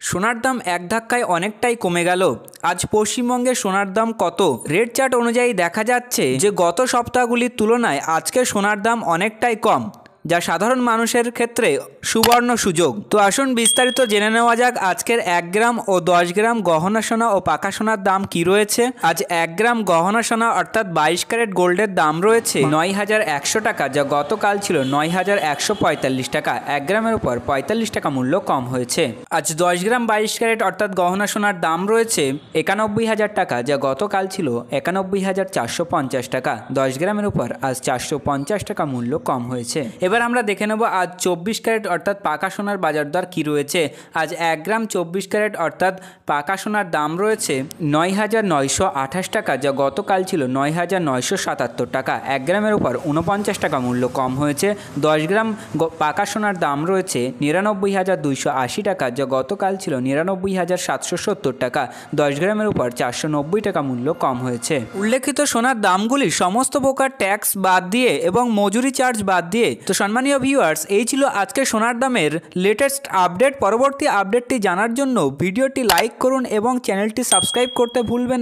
সোনার দাম এক ধাক্কায় অনেকটাই কমে গেল। আজ পশ্চিমবঙ্গে সোনার দাম কত? রেট চার্ট অনুযায়ী দেখা যাচ্ছে যে গত সপ্তাহগুলির তুলনায় আজকে সোনার দাম অনেকটাই কম, যা সাধারণ মানুষের ক্ষেত্রে সুবর্ণ সুযোগ। তো আসুন বিস্তারিত জেনে নেওয়া যাক আজকের 1 গ্রাম ও 10 গ্রাম গহনা সোনা ও পাকা সোনার দাম কি রয়েছে। আজ 1 গ্রাম গহনা সোনা অর্থাৎ 22 ক্যারেট গোল্ডের দাম রয়েছে 9,100 টাকা, যা গতকাল ছিল 9,145 টাকা। 1 গ্রামের উপর 45 টাকা মূল্য কম হয়েছে। আজ 10 গ্রাম 22 ক্যারেট অর্থাৎ গহনা সোনার দাম রয়েছে 91,000 টাকা, যা গতকাল ছিল 91,450 টাকা। 10 গ্রামের উপর আজ 450 টাকা মূল্য কম হয়েছে। এবার আমরা দেখে নেব আজ 24 ক্যারেট অর্থাৎ পাকা সোনার বাজার দর কী রয়েছে। আজ 1 গ্রাম 24 ক্যারেট অর্থাৎ পাকা সোনার দাম রয়েছে 9,928 টাকা, যা গতকাল ছিল 9,977 টাকা। 1 গ্রামের উপর 49 টাকা মূল্য কম হয়েছে। 10 গ্রাম পাকা সোনার দাম রয়েছে 99,280 টাকা, যা গতকাল ছিল 99,770 টাকা। 10 গ্রামের উপর 490 টাকা মূল্য কম হয়েছে। উল্লেখিত সোনার দামগুলি সমস্ত প্রকার ট্যাক্স বাদ দিয়ে এবং মজুরি চার্জ বাদ দিয়ে। তো সম্মানীয় ভিউয়ার্স, এই ছিল আজকে সোনার দামের লেটেস্ট আপডেট। পরবর্তী আপডেটটি জানার জন্য ভিডিওটি লাইক করুন এবং চ্যানেলটি সাবস্ক্রাইব করতে ভুলবেন না।